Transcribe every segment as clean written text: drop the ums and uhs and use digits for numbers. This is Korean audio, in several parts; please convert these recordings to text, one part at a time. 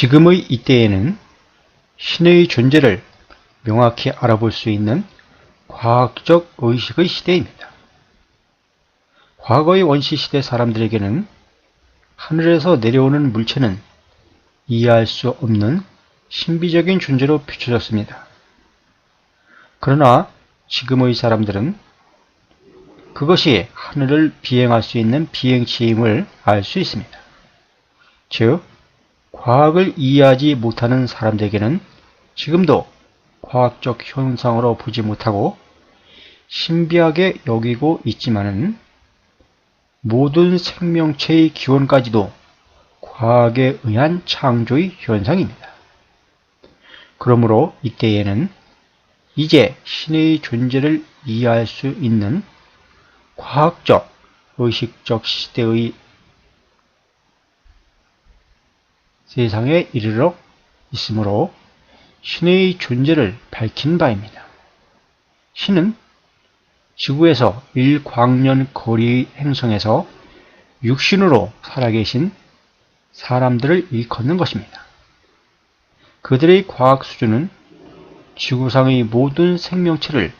지금의 이때에는 신의 존재를 명확히 알아볼 수 있는 과학적 의식의 시대입니다. 과거의 원시시대 사람들에게는 하늘에서 내려오는 물체는 이해할 수 없는 신비적인 존재로 비춰졌습니다. 그러나 지금의 사람들은 그것이 하늘을 비행할 수 있는 비행체임을 알 수 있습니다. 즉, 과학을 이해하지 못하는 사람들에게는 지금도 과학적 현상으로 보지 못하고 신비하게 여기고 있지만은 모든 생명체의 기원까지도 과학에 의한 창조의 현상입니다. 그러므로 이때에는 이제 신의 존재를 이해할 수 있는 과학적, 의식적 시대의 세상에 이르러 있으므로 신의 존재를 밝힌 바입니다. 신은 지구에서 1광년 거리 행성에서 육신으로 살아계신 사람들을 일컫는 것입니다. 그들의 과학 수준은 지구상의 모든 생명체를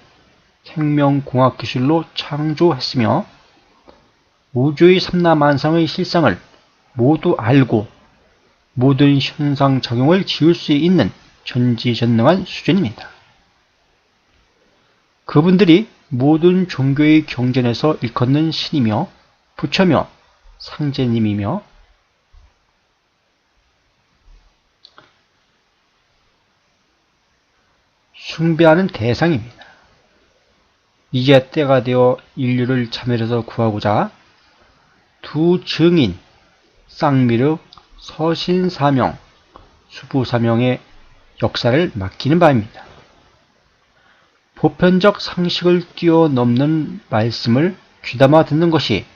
생명공학 기술로 창조했으며 우주의 삼라만상의 실상을 모두 알고 모든 현상작용을 지을 수 있는 전지전능한 수준입니다. 그분들이 모든 종교의 경전에서 일컫는 신이며 부처며 상제님이며 숭배하는 대상입니다. 이제 때가 되어 인류를 자멸에서 구하고자 두 증인, 쌍미륵, 서신사명, 수부사명의 역사를 맡기는 바입니다. 보편적 상식을 뛰어넘는 말씀을 귀담아 듣는 것이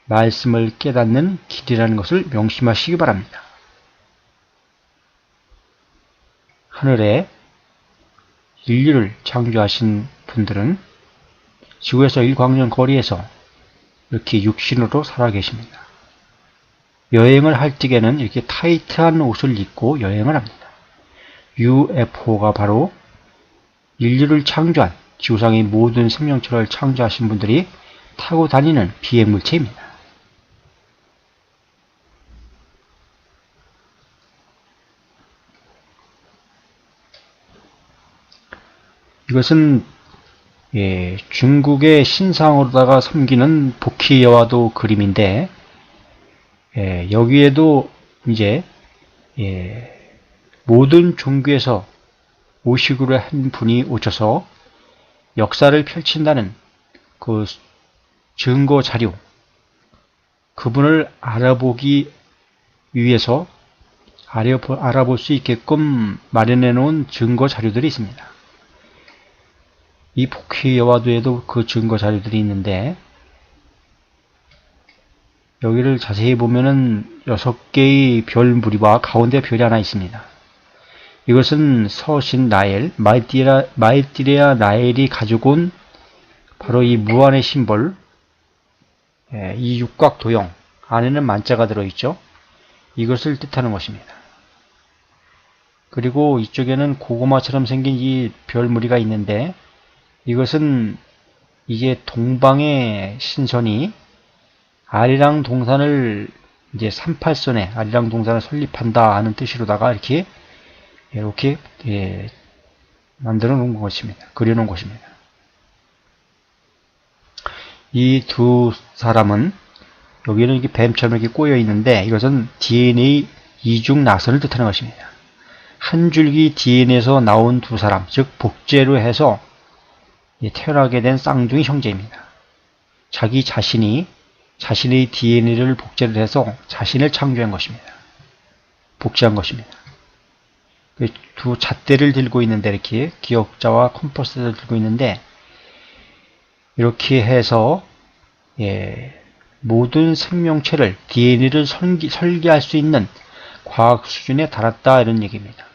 말씀을 깨닫는 길이라는 것을 명심하시기 바랍니다. 하늘에 인류를 창조하신 분들은 지구에서 1광년 거리에서 이렇게 육신으로 살아계십니다. 여행을 할 적에는 이렇게 타이트한 옷을 입고 여행을 합니다. UFO가 바로 인류를 창조한 지구상의 모든 생명체를 창조하신 분들이 타고 다니는 비행물체입니다. 이것은 중국의 신상으로다가 섬기는 복희여와도 그림인데 여기에도 이제 모든 종교에서 오식으로 한 분이 오셔서 역사를 펼친다는 그 증거 자료, 그분을 알아보기 위해서 알아볼 수 있게끔 마련해 놓은 증거 자료들이 있습니다. 이 복희여와도에도 그 증거 자료들이 있는데 여기를 자세히 보면은 6개의 별 무리와 가운데 별이 하나 있습니다. 이것은 서신 나엘, 마이띠레아 나엘이 가지고 온 바로 이 무한의 심볼, 이 육각 도형 안에는 만자가 들어있죠. 이것을 뜻하는 것입니다. 그리고 이쪽에는 고구마처럼 생긴 이 별 무리가 있는데 이것은 이제 동방의 신선이 아리랑 동산을 이제 38선에 아리랑 동산을 설립한다 하는 뜻으로다가 이렇게 만들어 놓은 것입니다. 그려 놓은 것입니다. 이 두 사람은 여기는 이렇게 뱀처럼 이렇게 꼬여 있는데 이것은 DNA 이중 나선을 뜻하는 것입니다. 한 줄기 DNA에서 나온 두 사람, 즉 복제로 해서 태어나게 된 쌍둥이 형제입니다. 자기 자신이 자신의 DNA를 복제를 해서 자신을 창조한 것입니다. 복제한 것입니다. 두 잣대를 들고 있는데 이렇게 기억자와 컴퍼스를 들고 있는데 이렇게 해서 모든 생명체를 DNA를 설계할 수 있는 과학 수준에 달았다 이런 얘기입니다.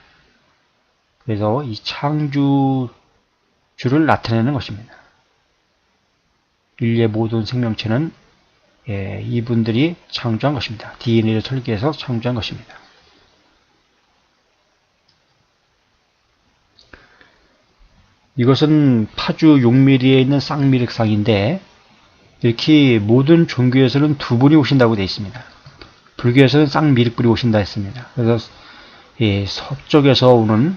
그래서 이 창조주를 나타내는 것입니다. 인류의 모든 생명체는 이분들이 창조한 것입니다. DNA를 설계해서 창조한 것입니다. 이것은 파주 용미리에 있는 쌍미륵상인데 이렇게 모든 종교에서는 두 분이 오신다고 되어 있습니다. 불교에서는 쌍미륵불이 오신다 했습니다. 그래서 서쪽에서 오는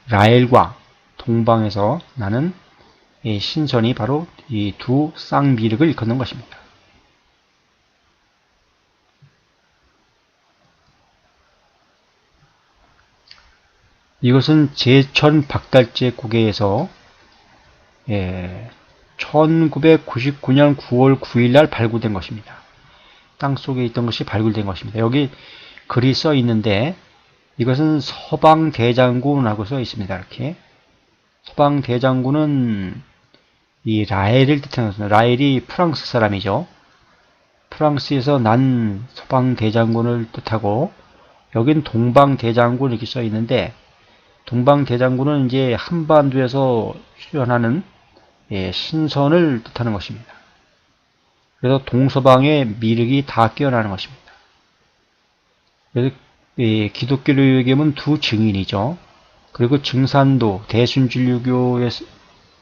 라엘과 동방에서 나는 신선이 바로 이 두 쌍미륵을 일컫는 것입니다. 이것은 제천 박달재국에서 1999년 9월 9일 날 발굴된 것입니다. 땅속에 있던 것이 발굴된 것입니다. 여기 글이 써 있는데 이것은 서방대장군이라고 써 있습니다. 이렇게 서방대장군은 이 라엘을 뜻하는 것입니다. 라엘이 프랑스 사람이죠. 프랑스에서 난 서방대장군을 뜻하고 여긴 동방대장군 이렇게 써 있는데 동방대장군은 이제 한반도에서 출현하는 신선을 뜻하는 것입니다. 그래서 동서방의 미륵이 다 깨어나는 것입니다. 그래서 기독교교육에는 두 증인이죠. 그리고 증산도 대순진류교로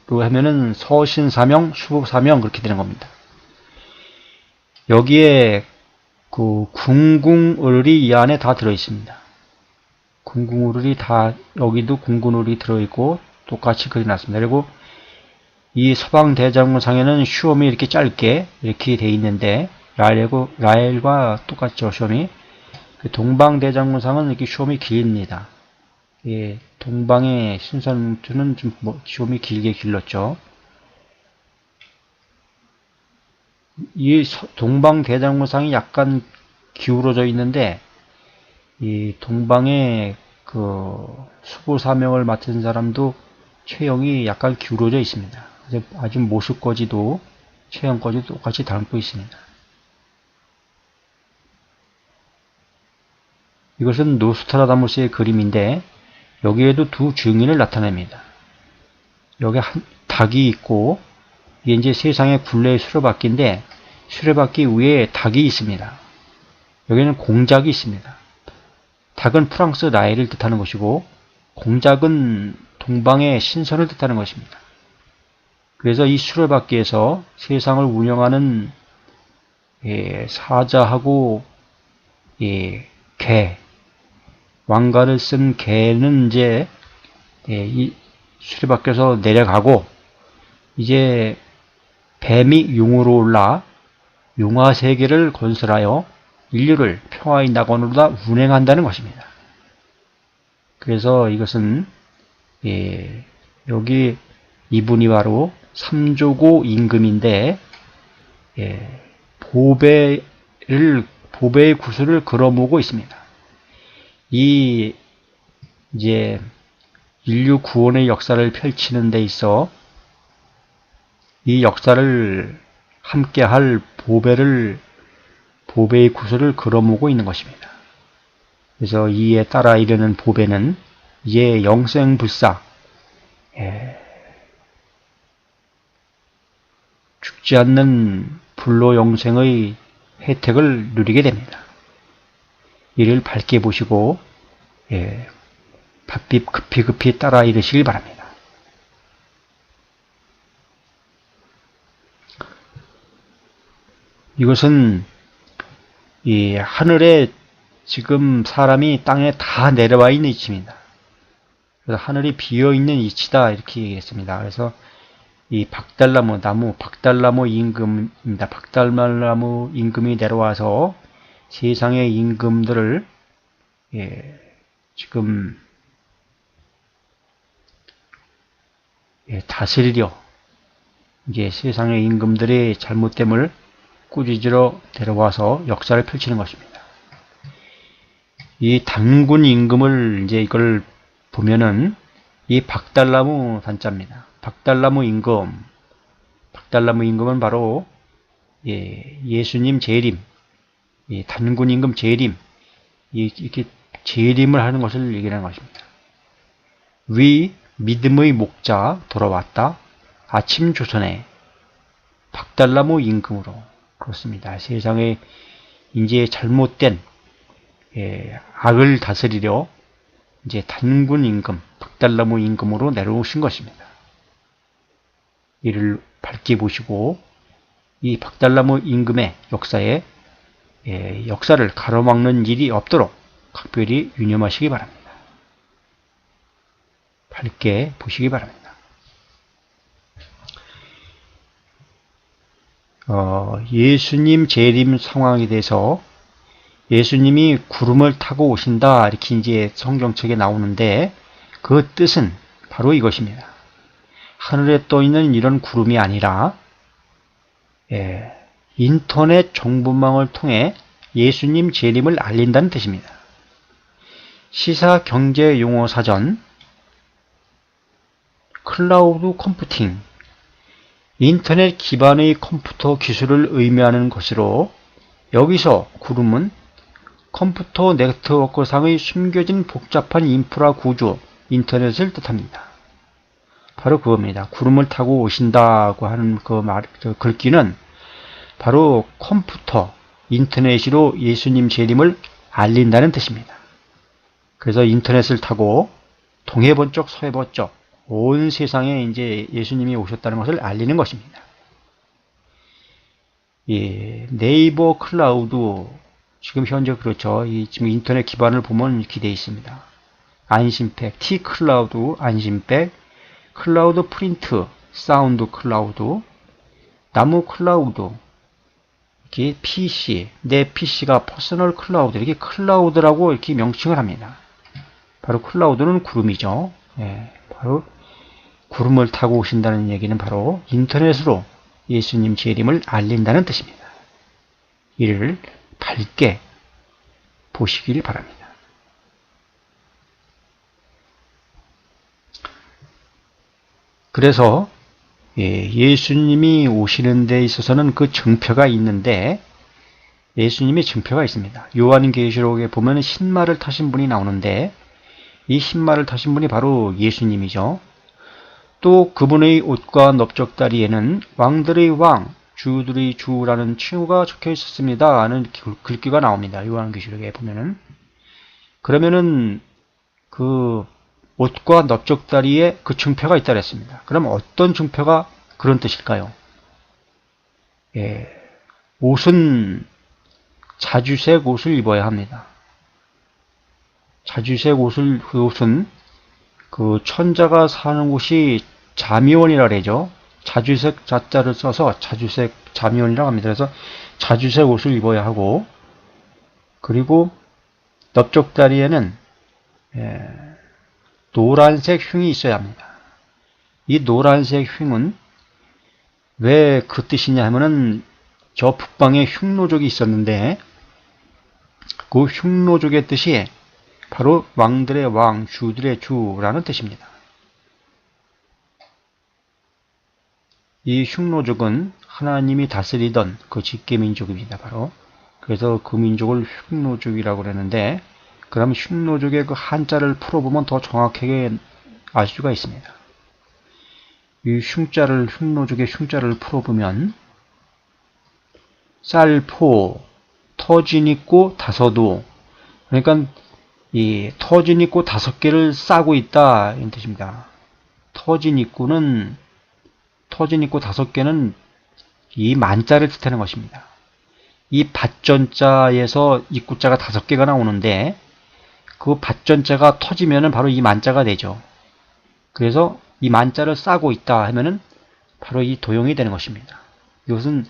하면은 서신사명, 수법사명 그렇게 되는 겁니다. 여기에 그 궁궁을이 이 안에 다 들어 있습니다. 궁궁을이 다 여기도 궁궁을이 들어 있고 똑같이 그려놨습니다. 그리고 이 서방대장군상에는 시험이 이렇게 짧게 이렇게 돼 있는데 라엘과 똑같죠. 시험이 동방대장군상은 이렇게 시험이 깁니다. 동방의 신선투는 좀 시험이 길게 길렀죠. 이 동방대장군상이 약간 기울어져 있는데 이 동방의 그 수보사명을 맡은 사람도 체형이 약간 기울어져 있습니다. 아주 모습까지도 체형까지도 똑같이 닮고 있습니다. 이것은 노스트라다무스의 그림인데 여기에도 두 증인을 나타냅니다. 여기 닭이 있고 이게 이제 세상의 굴레의 수레바퀴인데 수레바퀴 위에 닭이 있습니다. 여기는 공작이 있습니다. 닭은 프랑스 라엘을 뜻하는 것이고 공작은 동방의 신선을 뜻하는 것입니다. 그래서 이 수레바퀴에서 세상을 운영하는 사자하고 개, 왕관을 쓴 개는 이제 이 수레바퀴에서 내려가고 이제 뱀이 용으로 올라 용화세계를 건설하여 인류를 평화의 낙원으로다 운행한다는 것입니다. 그래서 이것은 여기 이분이 바로 삼조고 임금인데 보배의 구슬을 걸어모으고 있습니다. 이 이제 인류 구원의 역사를 펼치는 데 있어 이 역사를 함께할 보배의 구슬을 걸어모으고 있는 것입니다. 그래서 이에 따라 이르는 보배는 이제 영생불사 죽지 않는 불로 영생의 혜택을 누리게 됩니다. 이를 밝게 보시고 급히 따라 이르시길 바랍니다. 이것은 이 하늘에 지금 사람이 땅에 다 내려와 있는 위치입니다. 그래서 하늘이 비어있는 위치다 이렇게 얘기했습니다. 그래서 이 박달나무 임금입니다. 박달나무 임금이 내려와서 세상의 임금들을 지금 다스리려 이제 세상의 임금들의 잘못됨을 꾸짖으러 데려와서 역사를 펼치는 것입니다. 이 단군 임금을 이제 이걸 보면은 이 박달나무 단자입니다. 박달나무 임금은 바로 예수님 재림, 단군 임금 재림, 이렇게 재림을 하는 것을 얘기하는 것입니다. 위 믿음의 목자 돌아왔다. 아침 조선에 박달나무 임금으로 그렇습니다. 세상에 이제 잘못된 악을 다스리려 이제 단군 임금, 박달나무 임금으로 내려오신 것입니다. 이를 밝게 보시고 이 박달나무 임금의 역사에 역사를 가로막는 일이 없도록 각별히 유념하시기 바랍니다. 밝게 보시기 바랍니다. 예수님 재림 상황에 대해서 예수님이 구름을 타고 오신다 이렇게 이제 성경책에 나오는데 그 뜻은 바로 이것입니다. 하늘에 떠 있는 이런 구름이 아니라 인터넷 정보망을 통해 예수님 재림을 알린다는 뜻입니다. 시사경제용어사전 클라우드 컴퓨팅 인터넷 기반의 컴퓨터 기술을 의미하는 것으로 여기서 구름은 컴퓨터 네트워크상의 숨겨진 복잡한 인프라 구조, 인터넷을 뜻합니다. 바로 그겁니다. 구름을 타고 오신다고 하는 그 글귀는 바로 컴퓨터, 인터넷으로 예수님 재림을 알린다는 뜻입니다. 그래서 인터넷을 타고 동해번쩍 서해번쩍 온 세상에 이제 예수님이 오셨다는 것을 알리는 것입니다. 네이버 클라우드 지금 현재 그렇죠. 지금 인터넷 기반을 보면 이렇게 되어 있습니다. 안심팩, T클라우드, 안심팩, 클라우드 프린트, 사운드 클라우드, 나무 클라우드, 이렇게 PC, 내 PC가 퍼스널 클라우드, 이렇게 클라우드라고 이렇게 명칭을 합니다. 바로 클라우드는 구름이죠. 바로 구름을 타고 오신다는 얘기는 바로 인터넷으로 예수님 재림을 알린다는 뜻입니다. 이를 밝게 보시길 바랍니다. 그래서 예수님이 오시는 데 있어서는 그 증표가 있는데 예수님의 증표가 있습니다. 요한계시록에 보면 흰말을 타신 분이 나오는데 이 흰말을 타신 분이 바로 예수님이죠. 또 그분의 옷과 넓적다리에는 왕들의 왕, 주들의 주라는 칭호가 적혀 있었습니다 하는 글귀가 나옵니다. 요한계시록에 보면은. 그러면은 그 옷과 넓적다리에 그 증표가 있다 그랬습니다. 그럼 어떤 증표가 그런 뜻일까요? 옷은 자주색 옷을 입어야 합니다. 자주색 옷은 그 천자가 사는 곳이 자미원이라 그러죠. 자주색 자자를 써서 자주색 자미원이라고 합니다. 그래서 자주색 옷을 입어야 하고 그리고 넓적다리에는 노란색 흉이 있어야 합니다. 이 노란색 흉은 왜 그 뜻이냐 하면은 저 북방에 흉노족이 있었는데 그 흉노족의 뜻이 바로 왕들의 왕, 주들의 주라는 뜻입니다. 이 흉노족은 하나님이 다스리던 그 직계민족입니다. 바로. 그래서 그 민족을 흉노족이라고 그러는데 그럼 흉노족의 그 한자를 풀어보면 더 정확하게 알 수가 있습니다. 이 흉노족의 흉자를 풀어보면 쌀포, 터진 있고 다섯오 그러니까 이 터진 있고 5개를 싸고 있다 이런 뜻입니다. 터진 있고 5개는 이 만자를 뜻하는 것입니다. 이 밭전자에서 입구자가 5개가 나오는데 그 밭전자가 터지면은 바로 이 만자가 되죠. 그래서 이 만자를 싸고 있다 하면은 바로 이 도형이 되는 것입니다. 이것은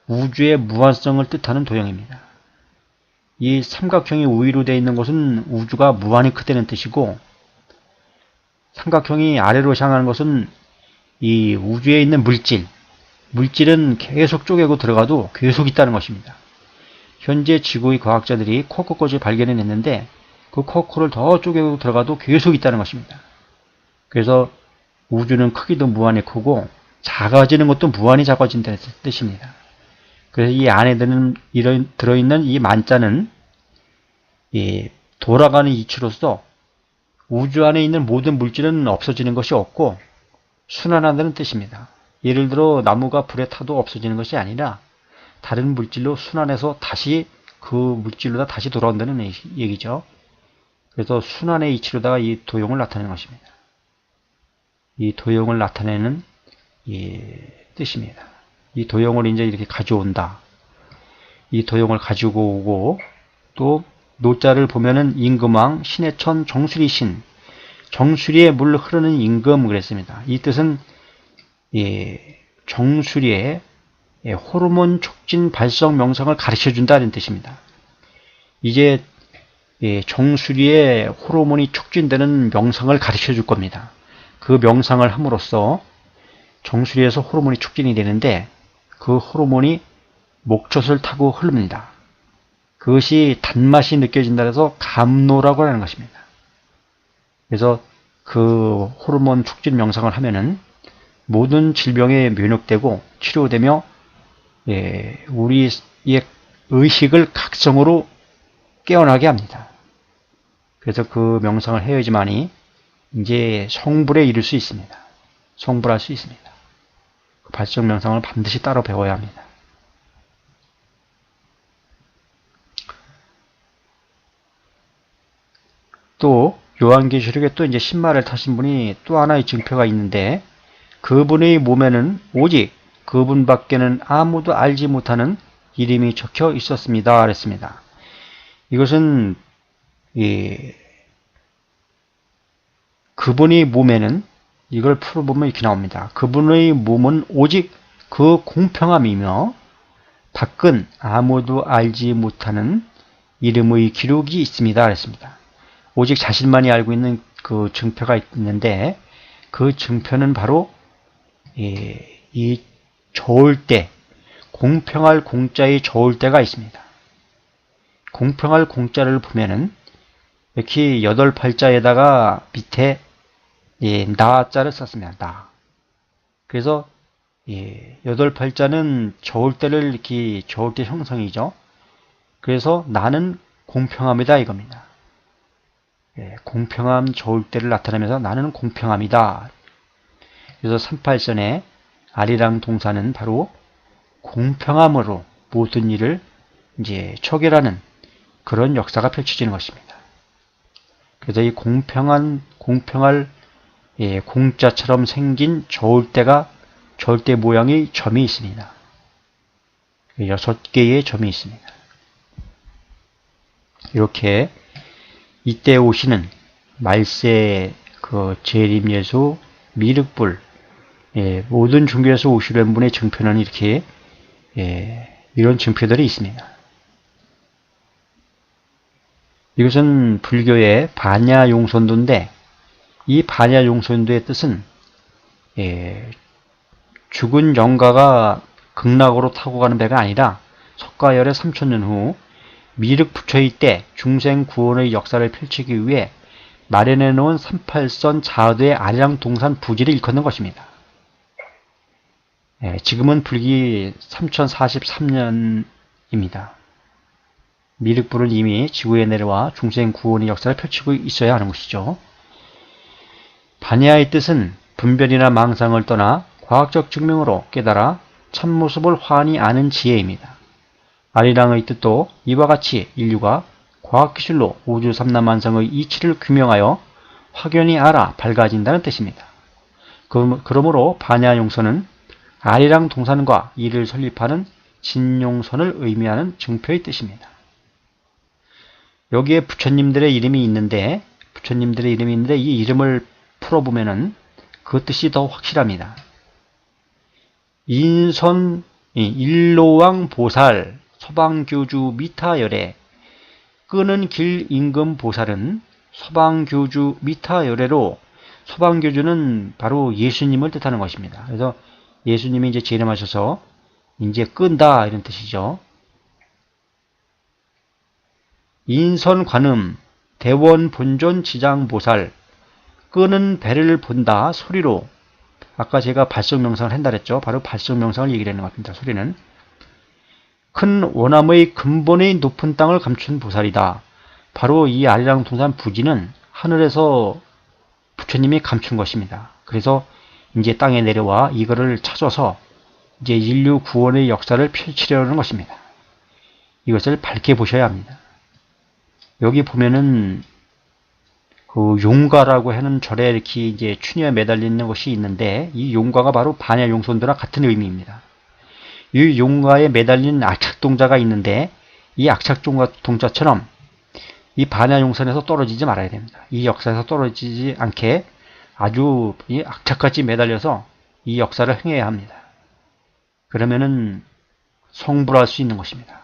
우주의 무한성을 뜻하는 도형입니다. 이 삼각형이 우위로 되어 있는 것은 우주가 무한히 크다는 뜻이고 삼각형이 아래로 향하는 것은 이 우주에 있는 물질은 계속 쪼개고 들어가도 계속 있다는 것입니다. 현재 지구의 과학자들이 코코꽃을 발견해냈는데 그 코코를 더 쪼개고 들어가도 계속 있다는 것입니다. 그래서 우주는 크기도 무한히 크고 작아지는 것도 무한히 작아진다는 뜻입니다. 그래서 이 안에 들어있는 이 만자는 돌아가는 이치로서 우주 안에 있는 모든 물질은 없어지는 것이 없고 순환한다는 뜻입니다. 예를 들어 나무가 불에 타도 없어지는 것이 아니라 다른 물질로 순환해서 다시 그 물질로다 다시 돌아온다는 얘기죠. 그래서 순환의 이치로다가 이 도형을 나타내는 것입니다. 이 도형을 나타내는 뜻입니다. 이 도용을 이제 이렇게 가져온다. 이 도용을 가지고 오고, 또 노자를 보면은 임금왕, 신해천, 정수리 신, 정수리에 물 흐르는 임금 그랬습니다. 이 뜻은 정수리에 호르몬 촉진 발성 명성을 가르쳐 준다는 뜻입니다. 이제 정수리에 호르몬이 촉진되는 명성을 가르쳐 줄 겁니다. 그 명상을 함으로써 정수리에서 호르몬이 촉진이 되는데 그 호르몬이 목젖을 타고 흐릅니다. 그것이 단맛이 느껴진다 해서 감노라고 하는 것입니다. 그래서 그 호르몬 촉진 명상을 하면은 모든 질병에 면역되고 치료되며 우리의 의식을 각성으로 깨어나게 합니다. 그래서 그 명상을 해야지만이 이제 성불에 이를 수 있습니다. 성불할 수 있습니다. 그 발성 명상을 반드시 따로 배워야 합니다. 또 요한계시록에 또 이제 신말을 타신 분이 또 하나의 증표가 있는데 그분의 몸에는 오직 그분밖에는 아무도 알지 못하는 이름이 적혀 있었습니다. 그랬습니다. 이것은 그분의 몸에는 이걸 풀어보면 이렇게 나옵니다. 그분의 몸은 오직 그 공평함이며 밖은 아무도 알지 못하는 이름의 기록이 있습니다. 그랬습니다. 오직 자신만이 알고 있는 그 증표가 있는데 그 증표는 바로 이 저울대, 공평할 공자의 저울대가 있습니다. 공평할 공자를 보면은 이렇게 8팔자에다가 밑에 나자를 썼습니다. 나. 그래서 8팔자는 저울대를 이렇게 저울대 형성이죠. 그래서 나는 공평함이다 이겁니다. 공평함 저울대를 나타내면서 나는 공평함이다. 그래서 38선의 아리랑 동사는 바로 공평함으로 모든 일을 이제 처결하는 그런 역사가 펼쳐지는 것입니다. 그래서 이 공평할 공자처럼 생긴 저울대 모양의 점이 있습니다. 6개의 점이 있습니다. 이렇게 이때 오시는 말세, 그 재림예수, 미륵불, 모든 종교에서 오시려는 분의 증표는 이렇게 이런 증표들이 있습니다. 이것은 불교의 반야용선도인데 이 반야용선도의 뜻은 죽은 영가가 극락으로 타고 가는 배가 아니라 석가열의 3000년 후 미륵부처의 때 중생 구원의 역사를 펼치기 위해 마련해 놓은 38선 자하도의 아리랑 동산 부지를 일컫는 것입니다. 지금은 불기 3043년입니다. 미륵불은 이미 지구에 내려와 중생 구원의 역사를 펼치고 있어야 하는 것이죠. 반야의 뜻은 분별이나 망상을 떠나 과학적 증명으로 깨달아 참모습을 환히 아는 지혜입니다. 아리랑의 뜻도 이와 같이 인류가 과학기술로 우주 삼라만상의 이치를 규명하여 확연히 알아 밝아진다는 뜻입니다. 그러므로 반야용선은 아리랑 동산과 이를 설립하는 진용선을 의미하는 증표의 뜻입니다. 여기에 부처님들의 이름이 있는데 이 이름을 풀어보면은 그 뜻이 더 확실합니다. 인선 일로왕 보살 서방교주 미타열애 끄는 길 임금 보살은 서방교주 미타열애로 서방교주는 바로 예수님을 뜻하는 것입니다. 그래서 예수님이 이제 재림하셔서 이제 끈다 이런 뜻이죠. 인선관음 대원본존 지장보살 끄는 배를 본다 소리로 아까 제가 발성명상을 한다 그랬죠. 바로 발성명상을 얘기를 하는 것 같습니다. 소리는 큰 원함의 근본의 높은 땅을 감춘 보살이다. 바로 이 아리랑 동산 부지는 하늘에서 부처님이 감춘 것입니다. 그래서 이제 땅에 내려와 이거를 찾아서 이제 인류 구원의 역사를 펼치려는 것입니다. 이것을 밝게 보셔야 합니다. 여기 보면은 그 용가라고 하는 절에 이렇게 이제 추니에 매달리는 것이 있는데, 이 용가가 바로 반야용선도랑 같은 의미입니다. 이 용가에 매달린 악착동자가 있는데, 이 악착동자처럼 이 반야용선에서 떨어지지 말아야 됩니다. 이 역사에서 떨어지지 않게 아주 이 악착같이 매달려서 이 역사를 행해야 합니다. 그러면은 성불할 수 있는 것입니다.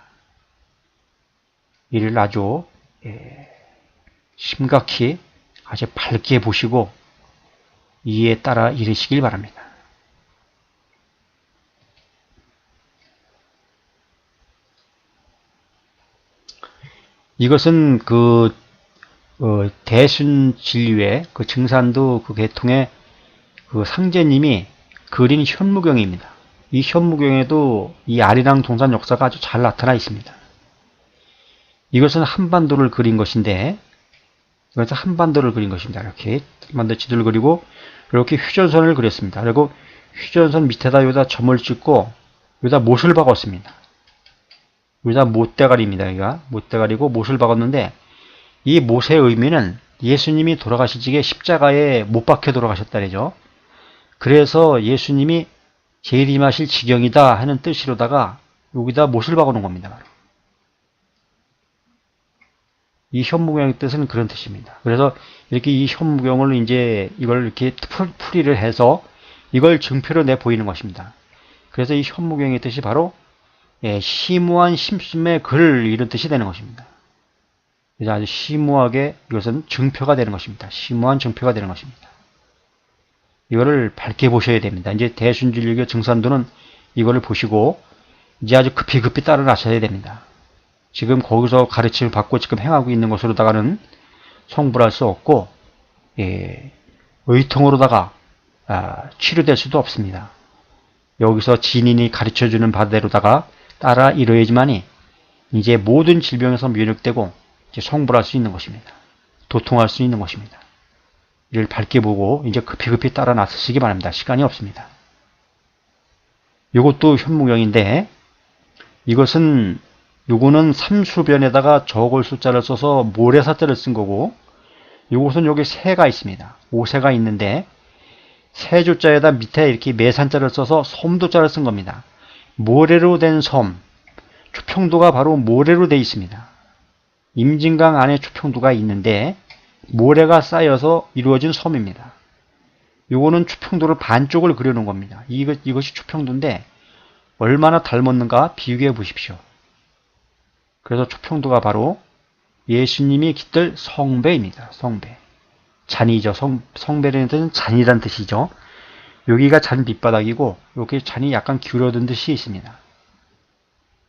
이를 아주 심각히 아주 밝게 보시고 이에 따라 이르시길 바랍니다. 이것은 그 대순진류의 그 증산도 그 계통의 그 상제님이 그린 현무경입니다. 이 현무경에도 이 아리랑 동산 역사가 아주 잘 나타나 있습니다. 이것은 한반도를 그린 것인데, 이것은 한반도를 그린 것입니다. 이렇게 한반도 지도를 그리고 이렇게 휴전선을 그렸습니다. 그리고 휴전선 밑에다 여기다 점을 찍고 여기다 못을 박았습니다. 여기다 못대가리입니다. 여기가 못대가리고 못을 박았는데, 이 못의 의미는 예수님이 돌아가실 적에 십자가에 못 박혀 돌아가셨다래죠. 그래서 예수님이 재림하실 지경이다 하는 뜻으로다가 여기다 못을 박아놓은 겁니다. 바로. 이 현무경의 뜻은 그런 뜻입니다. 그래서 이렇게 이 현무경을 이제 이걸 이렇게 풀이를 해서 이걸 증표로 내 보이는 것입니다. 그래서 이 현무경의 뜻이 바로 심오한 심숨의 글, 이런 뜻이 되는 것입니다. 그래서 아주 심오하게 이것은 증표가 되는 것입니다. 심오한 증표가 되는 것입니다. 이거를 밝게 보셔야 됩니다. 이제 대순진리교 증산도는 이거를 보시고 이제 아주 급히 따라 나서야 됩니다. 지금 거기서 가르침을 받고 지금 행하고 있는 것으로다가는 성불할 수 없고, 의통으로다가 치료될 수도 없습니다. 여기서 진인이 가르쳐주는 바대로다가 따라 이루어야지만이 이제 모든 질병에서 면역되고 이제 성불할 수 있는 것입니다. 도통할 수 있는 것입니다. 이를 밝게 보고 이제 급히 따라 나서시기 바랍니다. 시간이 없습니다. 이것도 현무경인데, 요거는 삼수변에다가 적을 숫자를 써서 모래사자를 쓴 거고, 요것은 여기 새가 있습니다. 오새가 있는데, 새조자에다 밑에 이렇게 매산자를 써서 섬도자를 쓴 겁니다. 모래로 된 섬, 초평도가 바로 모래로 되어 있습니다. 임진강 안에 초평도가 있는데 모래가 쌓여서 이루어진 섬입니다. 요거는 초평도를 반쪽을 그려놓은 겁니다. 이것이 초평도인데 얼마나 닮았는가 비교해 보십시오. 그래서 초평도가 바로 예수님이 깃들 성배입니다. 성배. 잔이죠. 성배라는 뜻은 잔이란 뜻이죠. 여기가 잔 밑바닥이고 이렇게 잔이 약간 기울어든 듯이 있습니다.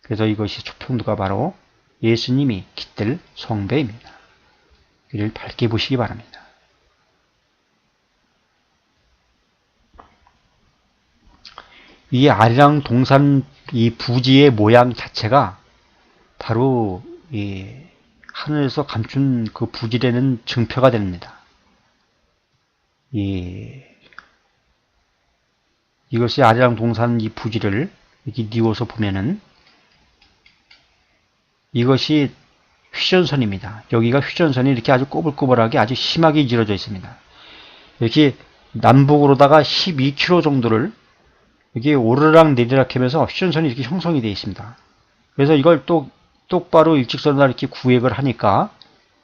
그래서 이것이 초평도가 바로 예수님이 깃들 성배입니다. 이를 밝게 보시기 바랍니다. 이 아리랑 동산 이 부지의 모양 자체가 바로 이 하늘에서 감춘 그 부지라는 증표가 됩니다. 이것이 아리랑 동산 이 부지를 이렇게 뉘어서 보면은 이것이 휴전선입니다. 여기가 휴전선이 이렇게 아주 꼬불꼬불하게 아주 심하게 이루어져 있습니다. 이렇게 남북으로다가 12km 정도를 이게 오르락 내리락 하면서 휴전선이 이렇게 형성이 되어 있습니다. 그래서 이걸 똑바로 일직선으로 이렇게 구획을 하니까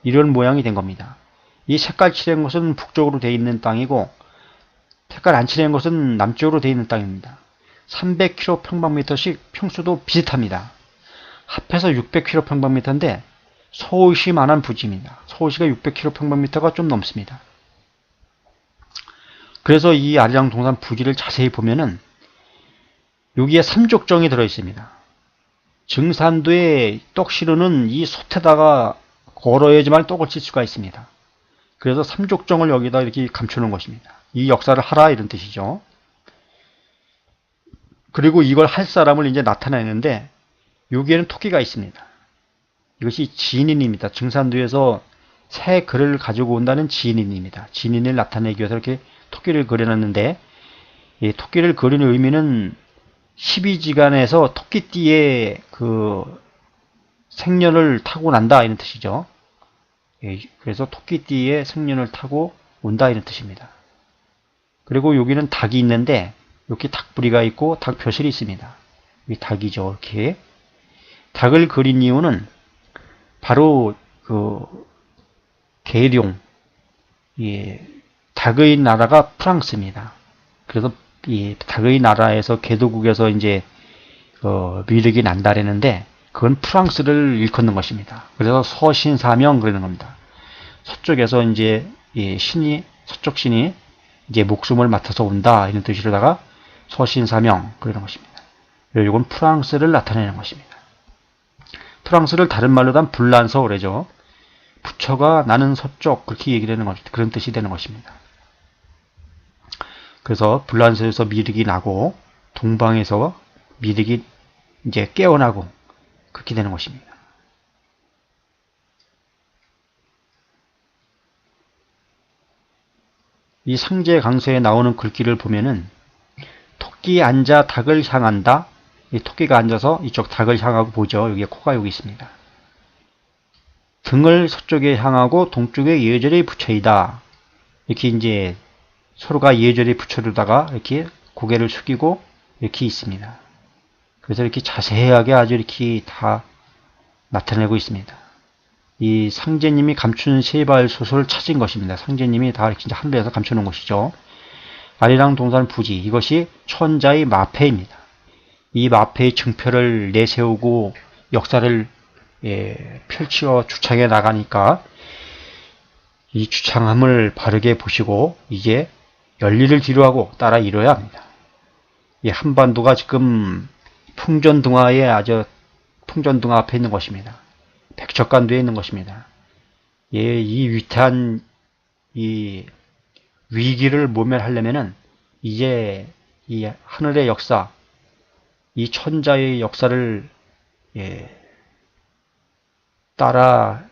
이런 모양이 된 겁니다. 이 색깔 칠한 것은 북쪽으로 되어 있는 땅이고 색깔 안 칠한 것은 남쪽으로 되어 있는 땅입니다. 300km/평방미터씩 평수도 비슷합니다. 합해서 600km/평방미터인데 서울시만한 부지입니다. 서울시가 600km/평방미터가 좀 넘습니다. 그래서 이 아리랑 동산 부지를 자세히 보면은 여기에 삼족정이 들어있습니다. 증산도에 떡 실으는 이 솥에다가 걸어야지만 떡을 칠 수가 있습니다. 그래서 삼족정을 여기다 이렇게 감추는 것입니다. 이 역사를 하라 이런 뜻이죠. 그리고 이걸 할 사람을 이제 나타내는데 여기에는 토끼가 있습니다. 이것이 진인입니다. 증산도에서 새 글을 가지고 온다는 진인입니다. 진인을 나타내기 위해서 이렇게 토끼를 그려놨는데 이 토끼를 그리는 의미는 12지간에서 토끼띠의 그 생년을 타고 난다 이런 뜻이죠. 예, 그래서 토끼띠의 생년을 타고 온다 이런 뜻입니다. 그리고 여기는 닭이 있는데 이렇게 닭부리가 있고 닭표실이 있습니다. 이 닭이죠. 이렇게 닭을 그린 이유는 바로 그 계룡, 예, 닭의 나라가 프랑스입니다. 그래서 이 닭의 나라에서 개도국에서 이제 미륵이 난다라는데 그건 프랑스를 일컫는 것입니다. 그래서 서신사명 그러는 겁니다. 서쪽에서 이제 신이 서쪽 신이 이제 목숨을 맡아서 온다 이런 뜻으로다가 서신사명 그러는 것입니다. 이건 프랑스를 나타내는 것입니다. 프랑스를 다른 말로 하면 불란서 그러죠. 부처가 나는 서쪽 그렇게 얘기를 하는 것 그런 뜻이 되는 것입니다. 그래서 불란서에서 미륵이 나고 동방에서 미륵이 이제 깨어나고 그렇게 되는 것입니다. 이 상제 강서에 나오는 글귀를 보면은 토끼 앉아 닭을 향한다. 이 토끼가 앉아서 이쪽 닭을 향하고 보죠. 여기에 코가 여기 있습니다. 등을 서쪽에 향하고 동쪽에 예절에 붙여이다. 이렇게 이제 서로가 예절에 붙여두다가 이렇게 고개를 숙이고 이렇게 있습니다. 그래서 이렇게 자세하게 아주 이렇게 다 나타내고 있습니다. 이 상제님이 감춘 세발 소설을 찾은 것입니다. 상제님이 다 이렇게 하늘에서 감춰놓은 것이죠. 아리랑 동산 부지 이것이 천자의 마패입니다. 이 마패의 증표를 내세우고 역사를 펼쳐 주창해 나가니까 이 주창함을 바르게 보시고 이제 열리를 뒤로하고 따라 이뤄야 합니다. 이 한반도가 지금 풍전등화에 아주 풍전등화 앞에 있는 것입니다. 백척간도에 있는 것입니다. 예, 이 위태한 이 위기를 모면하려면은 이제 이 하늘의 역사, 이 천자의 역사를 따라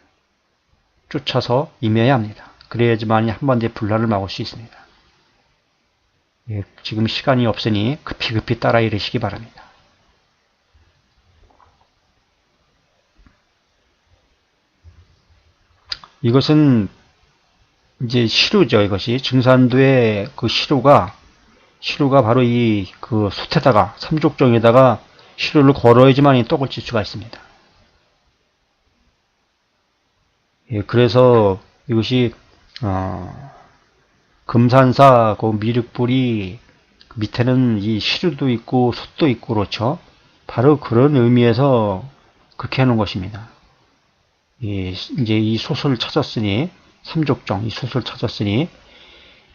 쫓아서 임해야 합니다. 그래야지만 한반도의 분란을 막을 수 있습니다. 예, 지금 시간이 없으니 급히 따라 이르시기 바랍니다. 이것은 이제 시루죠. 이것이 증산도의 그 시루가 바로 이 그 솥에다가 삼족정에다가 시루를 걸어야지만 이 떡을 칠 수가 있습니다. 예, 그래서 이것이 금산사 그 미륵불이 밑에는 이 시루도 있고 솥도 있고 그렇죠. 바로 그런 의미에서 그렇게 하는 것입니다. 예, 이제 이 솥을 찾았으니 삼족정 이 솥을 찾았으니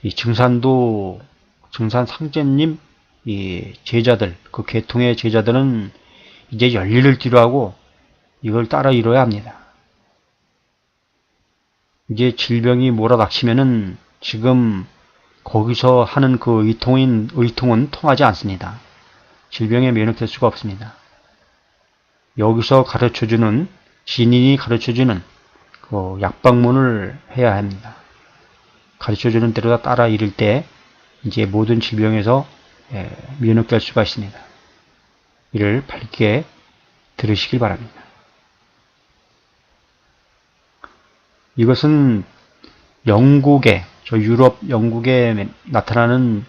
이 증산도 증산 상제님 이 제자들 그 계통의 제자들은 이제 열리를 뒤로하고 이걸 따라 이뤄야 합니다. 이제 질병이 몰아닥치면은 지금 거기서 하는 그 의통은 통하지 않습니다. 질병에 면역될 수가 없습니다. 여기서 가르쳐주는 신인이 가르쳐주는 그 약방문을 해야 합니다. 가르쳐주는 대로 따라 이를 때 이제 모든 질병에서 면역될 수가 있습니다. 이를 밝게 들으시길 바랍니다. 이것은 영국에 유럽 영국에 나타나는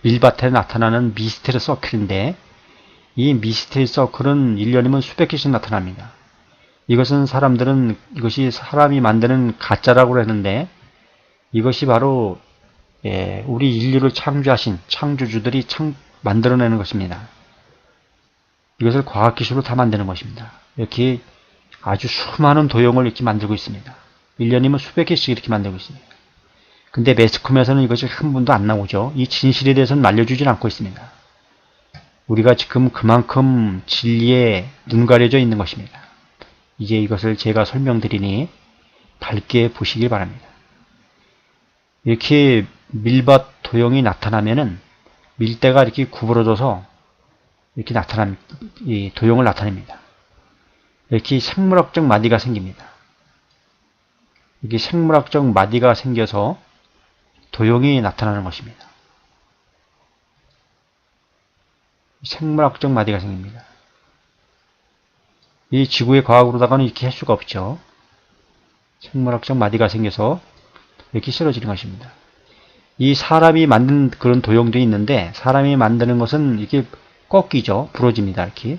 밀밭에 나타나는 미스테리 서클인데 이 미스테리 서클은 1년이면 수백 개씩 나타납니다. 이것은 사람들은 이것이 사람이 만드는 가짜라고 하는데 이것이 바로 우리 인류를 창조하신 창조주들이 만들어내는 것입니다. 이것을 과학기술로 다 만드는 것입니다. 이렇게 아주 수많은 도형을 이렇게 만들고 있습니다. 1년이면 수백 개씩 이렇게 만들고 있습니다. 근데 매스컴에서는 이것이 한 번도 안 나오죠. 이 진실에 대해서는 알려주질 않고 있습니다. 우리가 지금 그만큼 진리에 눈 가려져 있는 것입니다. 이제 이것을 제가 설명드리니 밝게 보시길 바랍니다. 이렇게 밀밭 도형이 나타나면은 밀대가 이렇게 구부러져서 이렇게 이 도형을 나타냅니다. 이렇게 생물학적 마디가 생깁니다. 이게 생물학적 마디가 생겨서 도형이 나타나는 것입니다. 생물학적 마디가 생깁니다. 이 지구의 과학으로다가는 이렇게 할 수가 없죠. 생물학적 마디가 생겨서 이렇게 쓰러지는 것입니다. 이 사람이 만든 그런 도형도 있는데 사람이 만드는 것은 이렇게 꺾이죠. 부러집니다. 이렇게.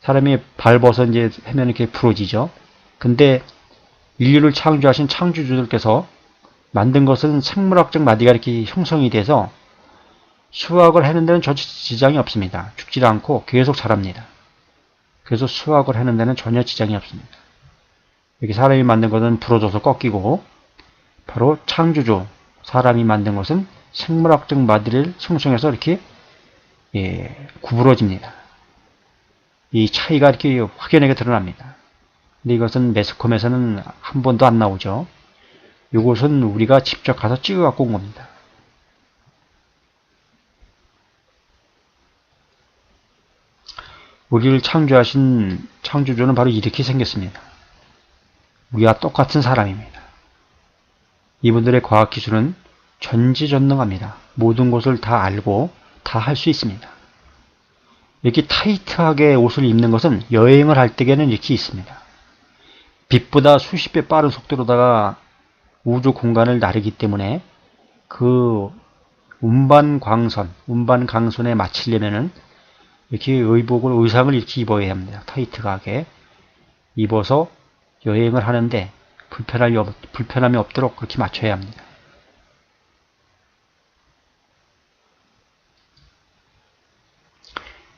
사람이 밟아서 이제 하면 이렇게 부러지죠. 근데 인류를 창조하신 창조주들께서 만든 것은 생물학적 마디가 이렇게 형성이 돼서 수확을 하는 데는 전혀 지장이 없습니다. 죽지 않고 계속 자랍니다. 그래서 수확을 하는 데는 전혀 지장이 없습니다. 이렇게 사람이 만든 것은 부러져서 꺾이고 바로 창조주 사람이 만든 것은 생물학적 마디를 형성해서 이렇게 구부러집니다. 이 차이가 이렇게 확연하게 드러납니다. 근데 이것은 매스컴에서는 한 번도 안 나오죠. 이것은 우리가 직접 가서 찍어 갖고 온 겁니다. 우리를 창조하신 창조주는 바로 이렇게 생겼습니다. 우리와 똑같은 사람입니다. 이분들의 과학기술은 전지전능합니다. 모든 것을 다 알고 다 할 수 있습니다. 이렇게 타이트하게 옷을 입는 것은 여행을 할 때에는 이렇게 있습니다. 빛보다 수십 배 빠른 속도로다가 우주 공간을 나르기 때문에 그 운반강선에 맞추려면은 이렇게 의상을 이렇게 입어야 합니다. 타이트하게 입어서 여행을 하는데 불편함이 없도록 그렇게 맞춰야 합니다.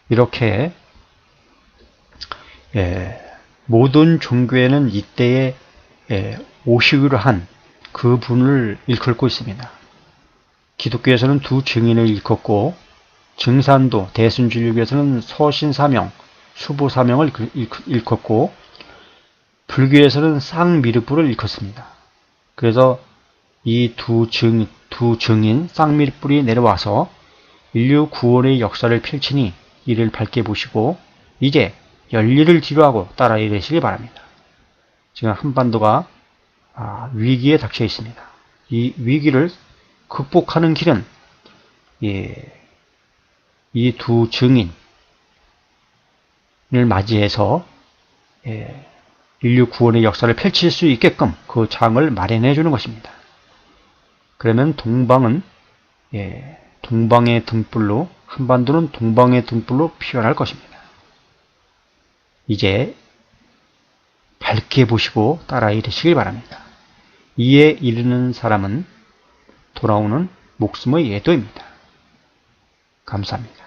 이렇게 모든 종교에는 이때에 오시기로 한 그분을 일컫고 있습니다. 기독교에서는 두 증인을 일컫고 증산도 대순진리교에서는 서신사명, 수보사명을 일컫고 불교에서는 쌍미륵불을 일컫습니다. 그래서 이 두 증인 쌍미륵불이 내려와서 인류 구원의 역사를 펼치니 이를 밝게 보시고 이제 열일을 뒤로하고 따라 이르시기 바랍니다. 지금 한반도가 위기에 닥쳐 있습니다. 이 위기를 극복하는 길은 이 두 증인을 맞이해서 인류 구원의 역사를 펼칠 수 있게끔 그 장을 마련해 주는 것입니다. 그러면 동방은 동방의 등불로 한반도는 동방의 등불로 피어날 것입니다. 이제 밝게 보시고 따라 이르시길 바랍니다. 이에 이르는 사람은 돌아오는 목숨의 예도입니다. 감사합니다.